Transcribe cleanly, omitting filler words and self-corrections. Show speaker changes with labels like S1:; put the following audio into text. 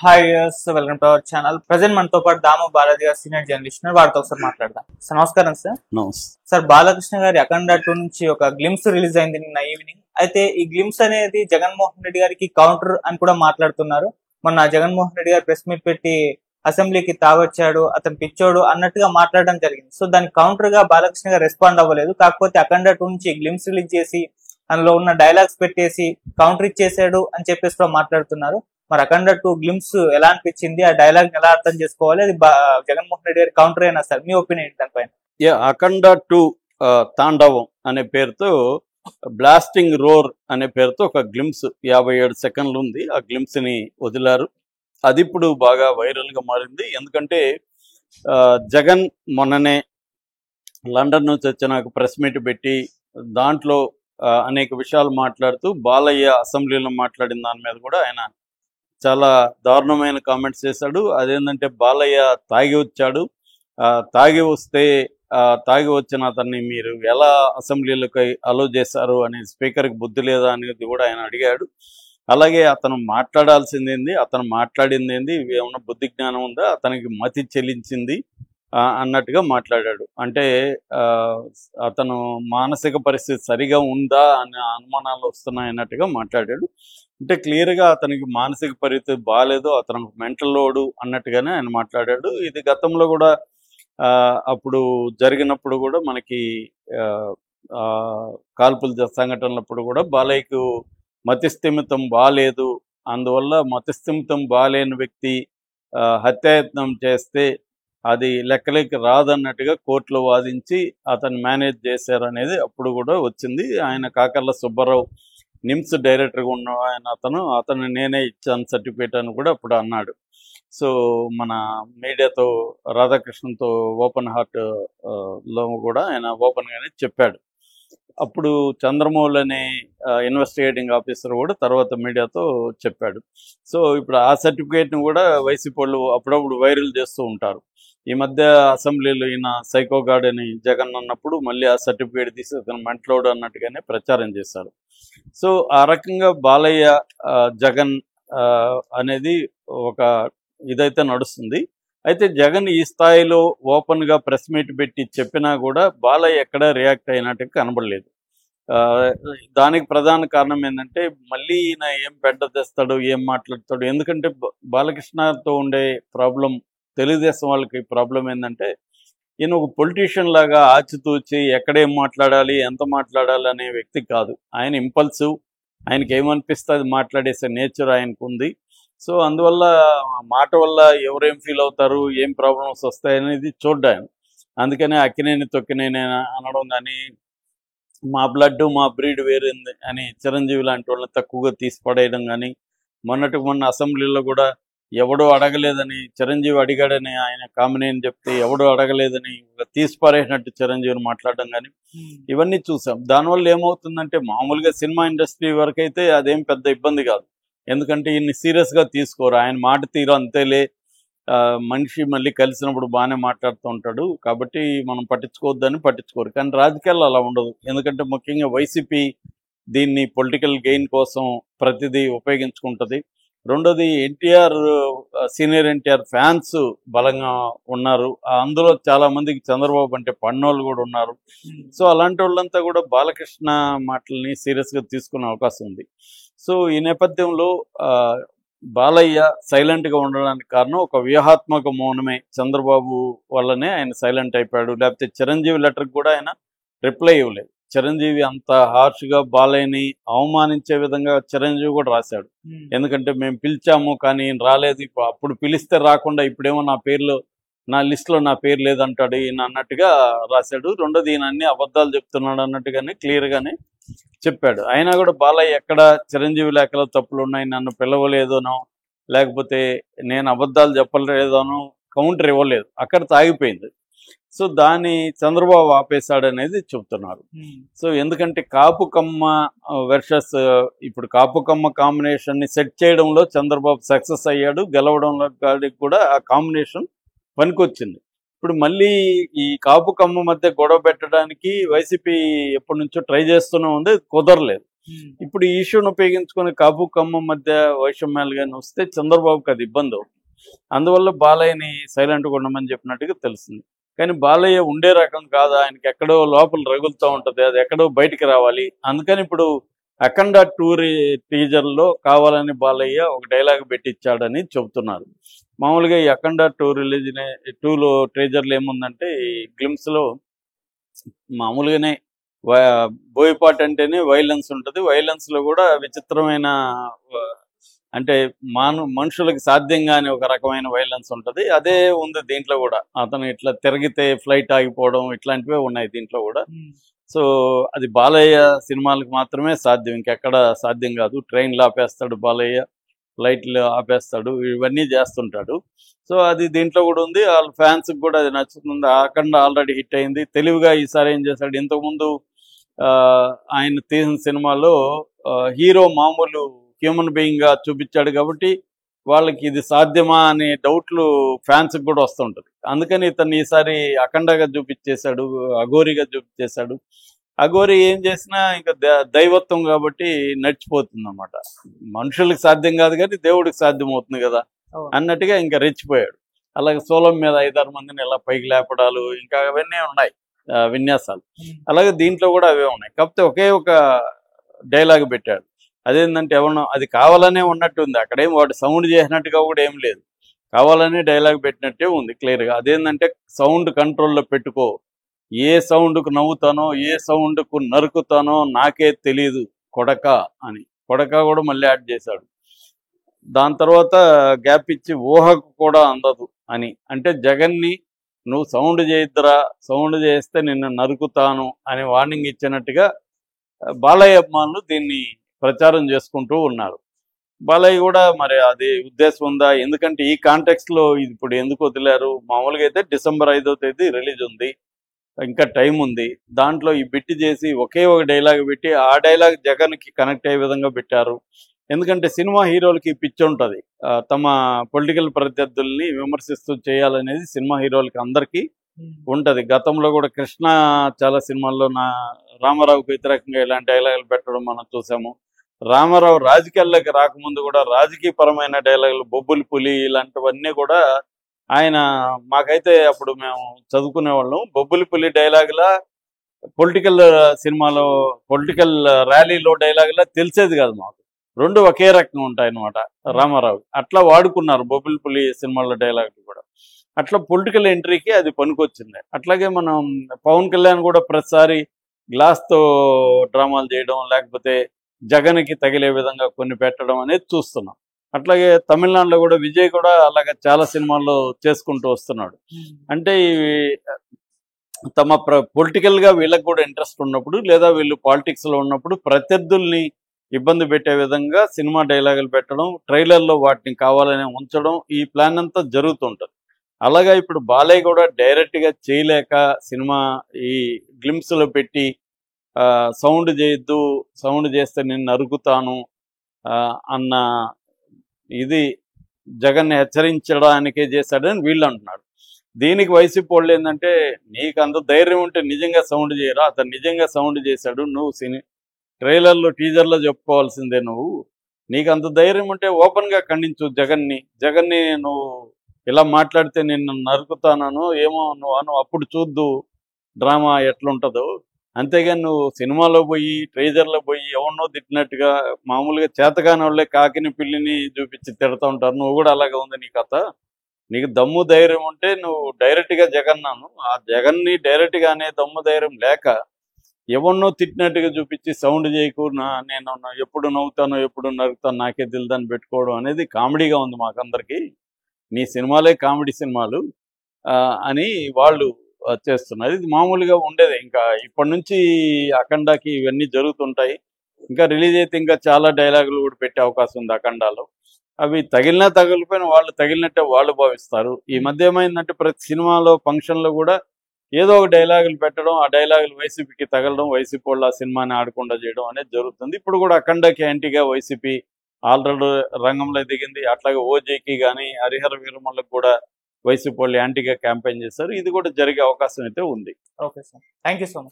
S1: Hi welcome to our channel. Present మనతో పాటు దాము బాలాజీ గారు సీనియర్ జర్నలిస్ట్ వారితో ఒకసారి మాట్లాడదాం. సార్ నమస్కారం. సార్ సార్ బాలకృష్ణ గారి అఖండ 2 నుంచి ఒక గ్లిమ్స్ రిలీజ్ అయింది నిన్న ఈవినింగ్. అయితే ఈ గ్లిమ్స్ అనేది జగన్మోహన్ రెడ్డి గారికి కౌంటర్ అని కూడా మాట్లాడుతున్నారు. మొన్న జగన్మోహన్ రెడ్డి గారు ప్రెస్ మీట్ పెట్టి అసెంబ్లీకి తాగొచ్చాడు, అతను పిచ్చోడు అన్నట్టుగా మాట్లాడడం జరిగింది. సో దానికి కౌంటర్ గా బాలకృష్ణ గారు రెస్పాండ్ అవ్వలేదు. కాకపోతే అఖండ 2 నుంచి గ్లిమ్స్ రిలీజ్ చేసి అందులో ఉన్న డైలాగ్స్ పెట్టేసి కౌంటర్ ఇచ్చేసాడు అని చెప్పేసి మాట్లాడుతున్నారు. మరి అఖండ 2 గ్లిమ్స్ ఎలా అనిపించింది, ఆ డైలాగ్ ఎలా అర్థం చేసుకోవాలి, అది జగన్మోహన్ రెడ్డి గారి కౌంటర్ అయినా సార్ మీ ఒపీనియన్ దానిపైన?
S2: అఖండ 2 తాండవం అనే పేరుతో, బ్లాస్టింగ్ రోర్ అనే పేరుతో ఒక గ్లిమ్స్ 57 సెకండ్లు ఉంది. ఆ గ్లిమ్స్ ని వదిలారు. అది ఇప్పుడు బాగా వైరల్ గా మారింది. ఎందుకంటే జగన్ మొన్ననే లండన్ నుంచి వచ్చినాక ప్రెస్ మీట్ పెట్టి దాంట్లో అనేక విషయాలు మాట్లాడుతూ బాలయ్య అసెంబ్లీలో మాట్లాడిన దాని మీద కూడా ఆయన చాలా దారుణమైన కామెంట్స్ చేశాడు. అదేంటంటే బాలయ్య తాగి వచ్చాడు, తాగి వచ్చిన అతన్ని మీరు ఎలా అసెంబ్లీలోకి అలో చేశారు అని స్పీకర్కి బుద్ధి లేదా అనేది కూడా ఆయన అడిగాడు. అలాగే అతను మాట్లాడాల్సిందేంది, అతను మాట్లాడింది ఏంది, ఏమన్నా బుద్ధి జ్ఞానం ఉందా, అతనికి మతి చెల్లించింది అన్నట్టుగా మాట్లాడాడు. అంటే అతను మానసిక పరిస్థితి సరిగా ఉందా అనే అనుమానాలు వస్తున్నాయన్నట్టుగా మాట్లాడాడు. అంటే క్లియర్గా అతనికి మానసిక పరిస్థితి బాగాలేదు, అతను మెంటల్ లోడు అన్నట్టుగానే ఆయన మాట్లాడాడు. ఇది గతంలో కూడా అప్పుడు జరిగినప్పుడు కూడా మనకి కాల్పుల సంఘటనలప్పుడు కూడా బాలయ్యకు మతిస్థిమితం బాగాలేదు, అందువల్ల మతిస్థిమితం బాగాలేని వ్యక్తి హత్యాయత్నం చేస్తే అది లెక్కలకి రాదన్నట్టుగా కోర్టులో వాదించి అతను మేనేజ్ చేశారనేది అప్పుడు కూడా వచ్చింది. ఆయన కాకర్ల సుబ్బారావు నిమ్స్ డైరెక్టర్గా ఉన్న అతను నేనే ఇచ్చాను సర్టిఫికేట్ అని కూడా అప్పుడు అన్నాడు. సో మన మీడియాతో రాధాకృష్ణన్తో ఓపెన్ హార్ట్ లో కూడా ఆయన ఓపెన్గానే చెప్పాడు. అప్పుడు చంద్రమౌళి అనే ఇన్వెస్టిగేటింగ్ ఆఫీసర్ కూడా తర్వాత మీడియాతో చెప్పాడు. సో ఇప్పుడు ఆ సర్టిఫికేట్ని కూడా వైసీపీ వాళ్ళు అప్పుడప్పుడు వైరల్ చేస్తూ ఉంటారు. ఈ మధ్య అసెంబ్లీలో ఈయన సైకోగాడ్ అని జగన్ అన్నప్పుడు మళ్ళీ ఆ సర్టిఫికేట్ తీసి అతను మెంటలోడు అన్నట్టుగానే ప్రచారం చేశారు. సో ఆ రకంగా బాలయ్య జగన్ అనేది ఒక ఇదైతే నడుస్తుంది. అయితే జగన్ ఈ స్థాయిలో ఓపెన్గా ప్రెస్ మీట్ పెట్టి చెప్పినా కూడా బాలయ్య ఎక్కడా రియాక్ట్ అయినట్టు కనబడలేదు. దానికి ప్రధాన కారణం ఏంటంటే మళ్ళీ ఈయన ఏం పెద్ద తెస్తాడు, ఏం మాట్లాడతాడు. ఎందుకంటే బాలకృష్ణతో ఉండే ప్రాబ్లం, తెలుగుదేశం వాళ్ళకి ప్రాబ్లం ఏంటంటే ఈయన ఒక పొలిటీషియన్ లాగా ఆచితూచి ఎక్కడేం మాట్లాడాలి, ఎంత మాట్లాడాలి అనే వ్యక్తి కాదు. ఆయన ఇంపల్సివ్, ఆయనకి ఏమనిపిస్తే అది మాట్లాడేసే నేచర్ ఆయనకు ఉంది. సో అందువల్ల మాట వల్ల ఎవరేం ఫీల్ అవుతారు, ఏం ప్రాబ్లమ్స్ వస్తాయనేది చూడ్డాను. అందుకనే అక్కినేని తొక్కినేని అనడం కానీ, మా బ్లడ్ మా బ్రీడ్ వేరింది అని చిరంజీవి లాంటి వాళ్ళని తక్కువగా తీసి పడేయడం కానీ, మొన్న అసెంబ్లీలో కూడా ఎవడో అడగలేదని చిరంజీవి అడిగాడని ఆయన కామినేని చెప్తే ఎవడో అడగలేదని తీసి పారేసినట్టు చిరంజీవిని మాట్లాడడం కానీ ఇవన్నీ చూసాం. దానివల్ల ఏమవుతుందంటే మామూలుగా సినిమా ఇండస్ట్రీ వరకు అయితే అదేం పెద్ద ఇబ్బంది కాదు. ఎందుకంటే ఇన్ని సీరియస్గా తీసుకోరు, ఆయన మాట తీరు అంతేలే, మనిషి మళ్ళీ కలిసినప్పుడు బాగానే మాట్లాడుతూ ఉంటాడు కాబట్టి మనం పట్టించుకోవద్దని పట్టించుకోరు. కానీ రాజకీయాల్లో అలా ఉండదు. ఎందుకంటే ముఖ్యంగా వైసీపీ దీన్ని పొలిటికల్ గెయిన్ కోసం ప్రతిదీ ఉపయోగించుకుంటుంది. రెండోది ఎన్టీఆర్, సీనియర్ ఎన్టీఆర్ ఫ్యాన్స్ బలంగా ఉన్నారు. అందులో చాలా మందికి చంద్రబాబు అంటే పన్నోళ్ళు కూడా ఉన్నారు. సో అలాంటి వాళ్ళంతా కూడా బాలకృష్ణ మాటల్ని సీరియస్గా తీసుకునే అవకాశం ఉంది. సో ఈ నేపథ్యంలో బాలయ్య సైలెంట్గా ఉండడానికి కారణం ఒక వ్యూహాత్మక మౌనమే. చంద్రబాబు వల్లనే ఆయన సైలెంట్ అయిపోయాడు. లేకపోతే చిరంజీవి లెటర్కి కూడా ఆయన రిప్లై ఇవ్వలేదు. చిరంజీవి అంత హార్ష్గా బాలయ్యని అవమానించే విధంగా చిరంజీవి కూడా రాశాడు. ఎందుకంటే మేము పిలిచాము కానీ రాలేదు, అప్పుడు పిలిస్తే రాకుండా ఇప్పుడేమో నా లిస్టులో నా పేరు లేదంటాడు ఈయన అన్నట్టుగా రాశాడు. రెండోది ఈయన అన్ని అబద్ధాలు చెప్తున్నాడు అన్నట్టుగానే క్లియర్గానే చెప్పాడు. అయినా కూడా బాలయ్య ఎక్కడ చిరంజీవి లేఖలో తప్పులు ఉన్నాయి, నన్ను పిలవలేదోనో లేకపోతే నేను అబద్ధాలు చెప్పలేదోనో కౌంటర్ ఇవ్వలేదు, అక్కడ తాగిపోయింది. సో దాన్ని చంద్రబాబు ఆపేశాడనేది చెప్తున్నారు. సో ఎందుకంటే కాపు కమ్మ వర్సెస్ ఇప్పుడు కాపు కమ్మ కాంబినేషన్ని సెట్ చేయడంలో చంద్రబాబు సక్సెస్ అయ్యాడు. గెలవడంలో కూడా ఆ కాంబినేషన్ పనికొచ్చింది. ఇప్పుడు మళ్ళీ ఈ కాపు కమ్మ మధ్య గొడవ పెట్టడానికి వైసీపీ ఎప్పటి నుంచో ట్రై చేస్తూనే ఉంది, కుదరలేదు. ఇప్పుడు ఈ ఇష్యూను ఉపయోగించుకొని కాపు కమ్మ మధ్య వైషమ్యాలు కానీ వస్తే చంద్రబాబుకి అది ఇబ్బంది అవుతుంది. అందువల్ల బాలయ్యని సైలెంట్గా ఉండమని చెప్పినట్టుగా తెలిసింది. కానీ బాలయ్య ఉండే రకం కాదు, ఆయనకి ఎక్కడో లోపల రగులుతూ ఉంటుంది, అది ఎక్కడో బయటికి రావాలి. అందుకని ఇప్పుడు అఖండ టీజర్లో కావాలని బాలయ్య ఒక డైలాగ్ పెట్టించాడని చెబుతున్నారు. మామూలుగా ఈ అఖండ 2లో ట్రేజర్లు ఏముందంటే, ఈ గ్లిమ్స్లో మామూలుగానే బోయపాట్ అంటేనే వైలెన్స్ ఉంటుంది. వైలెన్స్లో కూడా విచిత్రమైన అంటే మనుషులకు సాధ్యం కాని ఒక రకమైన వైలెన్స్ ఉంటుంది. అదే ఉంది దీంట్లో కూడా. అతను ఇట్లా తిరిగితే ఫ్లైట్ ఆగిపోవడం ఇట్లాంటివే ఉన్నాయి దీంట్లో కూడా. సో అది బాలయ్య సినిమాలకు మాత్రమే సాధ్యం, ఇంకెక్కడ సాధ్యం కాదు. ట్రైన్లు ఆపేస్తాడు బాలయ్య, ఫ్లైట్లు ఆపేస్తాడు, ఇవన్నీ చేస్తుంటాడు. సో అది దీంట్లో కూడా ఉంది. వాళ్ళ ఫ్యాన్స్కి కూడా అది నచ్చుతుంది. అఖండ ఆల్రెడీ హిట్ అయింది. తెలివిగా ఈసారి ఏం చేశాడు, ఇంతకుముందు ఆయన తీసిన సినిమాలో హీరో మామూలు హ్యూమన్ బీయింగ్గా చూపించాడు కాబట్టి వాళ్ళకి ఇది సాధ్యమా అనే డౌట్లు ఫ్యాన్స్కి కూడా వస్తుంటుంది. అందుకని ఇతన్ని ఈసారి అఖండగా చూపించేశాడు, అఘోరిగా చూపించేశాడు. అఘోరి ఏం చేసినా ఇంకా దైవత్వం కాబట్టి నడిచిపోతుంది అన్నమాట. మనుషులకు సాధ్యం కాదు కానీ దేవుడికి సాధ్యం అవుతుంది కదా అన్నట్టుగా ఇంకా రెచ్చిపోయాడు. అలాగే సోలం మీద 5-6 మందిని ఇలా పైకి లేపడాలు, ఇంకా అవన్నీ ఉన్నాయి విన్యాసాలు. అలాగే దీంట్లో కూడా అవే ఉన్నాయి. కాకపోతే ఒకే ఒక డైలాగ్ పెట్టాడు. అదేంటంటే ఎవరినో అది కావాలనే ఉన్నట్టు ఉంది. అక్కడేం వాడు సౌండ్ చేసినట్టుగా కూడా ఏం లేదు, కావాలనే డైలాగ్ పెట్టినట్టే ఉంది క్లియర్గా. అదేంటంటే సౌండ్ కంట్రోల్లో పెట్టుకో, ఏ సౌండ్కు నవ్వుతానో ఏ సౌండ్కు నరుకుతానో నాకే తెలీదు కొడక అని. కొడక కూడా మళ్ళీ యాడ్ చేశాడు. దాని తర్వాత గ్యాప్ ఇచ్చి ఊహకు కూడా అందదు అని. అంటే జగన్ని నువ్వు సౌండ్ చేయొద్దురా, సౌండ్ చేస్తే నిన్ను నరుకుతాను అని వార్నింగ్ ఇచ్చినట్టుగా బాలయ్య అభిమానులు దీన్ని ప్రచారం చేసుకుంటూ ఉన్నారు. బాలయ్య కూడా మరి అది ఉద్దేశం ఉందా, ఎందుకంటే ఈ కాంటెక్స్లో ఇది ఇప్పుడు ఎందుకు వదిలారు? మామూలుగా అయితే December 5వ తేదీ రిలీజ్ ఉంది, ఇంకా టైం ఉంది. దాంట్లో ఈ బిట్టి చేసి ఒకే ఒక డైలాగ్ పెట్టి ఆ డైలాగ్ జగన్కి కనెక్ట్ అయ్యే విధంగా పెట్టారు. ఎందుకంటే సినిమా హీరోలకి పిచ్చి ఉంటుంది, తమ పొలిటికల్ ప్రత్యర్థుల్ని విమర్శిస్తూ చేయాలనేది సినిమా హీరోలకి అందరికీ ఉంటుంది. గతంలో కూడా కృష్ణ చాలా సినిమాల్లో రామారావుకి వ్యతిరేకంగా ఇలాంటి డైలాగులు పెట్టడం మనం చూసాము. రామారావు రాజకీయాల్లోకి రాకముందు కూడా రాజకీయపరమైన డైలాగులు, బొబ్బులి పులి ఇలాంటివన్నీ కూడా ఆయన మాకైతే అప్పుడు మేము చదువుకునే వాళ్ళం. బొబ్బులి పులి డైలాగులా పొలిటికల్ సినిమాలో పొలిటికల్ ర్యాలీలో డైలాగులా తెలిసేది కాదు మాకు. రెండు ఒకే రకంగా ఉంటాయన్నమాట రామారావు. అట్లా వాడుకున్నారు బొబ్బులి పులి సినిమాలో డైలాగులు కూడా. అట్లా పొలిటికల్ ఎంట్రీకి అది పనికొచ్చింది. అట్లాగే మనం పవన్ కళ్యాణ్ కూడా ప్రతిసారి గ్లాస్తో డ్రామాలు చేయడం, లేకపోతే జగన్కి తగిలే విధంగా కొన్ని పెట్టడం అనేది చూస్తున్నాం. అట్లాగే తమిళనాడులో కూడా విజయ్ కూడా అలాగే చాలా సినిమాల్లో చేసుకుంటూ వస్తున్నాడు. అంటే ఇవి తమ పొలిటికల్గా వీళ్ళకి కూడా ఇంట్రెస్ట్ ఉన్నప్పుడు, లేదా వీళ్ళు పాలిటిక్స్లో ఉన్నప్పుడు ప్రత్యర్థుల్ని ఇబ్బంది పెట్టే విధంగా సినిమా డైలాగులు పెట్టడం, ట్రైలర్లో వాటిని కావాలని ఉంచడం, ఈ ప్లాన్ అంతా జరుగుతుంటుంది. అలాగా ఇప్పుడు బాలయ్య కూడా డైరెక్ట్గా చేయలేక సినిమా ఈ గ్లిమ్స్లో పెట్టి సౌండ్ చేయొద్దు, సౌండ్ చేస్తే నేను నరుకుతాను అన్న ఇది జగన్ని హెచ్చరించడానికే చేశాడని వీళ్ళు అంటున్నారు. దీనికి వైసీపీ వాళ్ళు ఏంటంటే, నీకు అంత ధైర్యం ఉంటే నిజంగా సౌండ్ చేయరా, అతను నిజంగా సౌండ్ చేశాడు, నువ్వు ట్రైలర్లో టీజర్లో చెప్పుకోవాల్సిందే. నీకు అంత ధైర్యం ఉంటే ఓపెన్గా ఖండించు జగన్ని నువ్వు ఇలా మాట్లాడితే నిన్ను నరుకుతానను ఏమో నువ్వు అప్పుడు చూద్దు డ్రామా ఎట్లుంటుందో. అంతేగాని నువ్వు సినిమాలో పోయి ట్రైజర్లో పోయి ఎవరినో తిట్టినట్టుగా మామూలుగా చేతగాని వాళ్ళే కాకిని పిల్లిని చూపించి తిడతా ఉంటారు. నువ్వు కూడా అలాగే ఉంది నీ కథ. నీకు దమ్ము ధైర్యం ఉంటే నువ్వు డైరెక్ట్గా జగన్నాను, ఆ జగన్ని డైరెక్ట్గా అనే దమ్ము ధైర్యం లేక ఎవరినో తిట్టినట్టుగా చూపించి సౌండ్ చేయకు, నేను ఎప్పుడు నవ్వుతానో ఎప్పుడు నరుకుతాను నాకే తెలియదని పెట్టుకోవడం అనేది కామెడీగా ఉంది మాకందరికీ. నీ సినిమాలే కామెడీ సినిమాలు అని వాళ్ళు చేస్తున్నారు. ఇది మామూలుగా ఉండేది. ఇంకా ఇప్పటి నుంచి అఖండాకి ఇవన్నీ జరుగుతుంటాయి. ఇంకా రిలీజ్ అయితే ఇంకా చాలా డైలాగులు కూడా పెట్టే అవకాశం ఉంది అఖండాలో. అవి తగిలినా తగిలిపోయిన వాళ్ళు తగిలినట్టే వాళ్ళు భావిస్తారు. ఈ మధ్య ఏమైందంటే ప్రతి సినిమాలో ఫంక్షన్లో కూడా ఏదో ఒక డైలాగులు పెట్టడం, ఆ డైలాగులు వైసీపీకి తగలడం, వైసీపీ వాళ్ళు ఆ సినిమాని ఆడకుండా చేయడం అనేది జరుగుతుంది. ఇప్పుడు కూడా అఖండకి యాంటీగా వైసీపీ ఆల్రెడీ రంగంలో దిగింది. అట్లాగే ఓజేకి కానీ హరిహర వీరమల్లకు కూడా వైసీపీ వాళ్ళు యాంటీగా క్యాంపెయిన్ చేశారు. ఇది కూడా జరిగే అవకాశం అయితే ఉంది.
S1: Okay sir, thank you so much.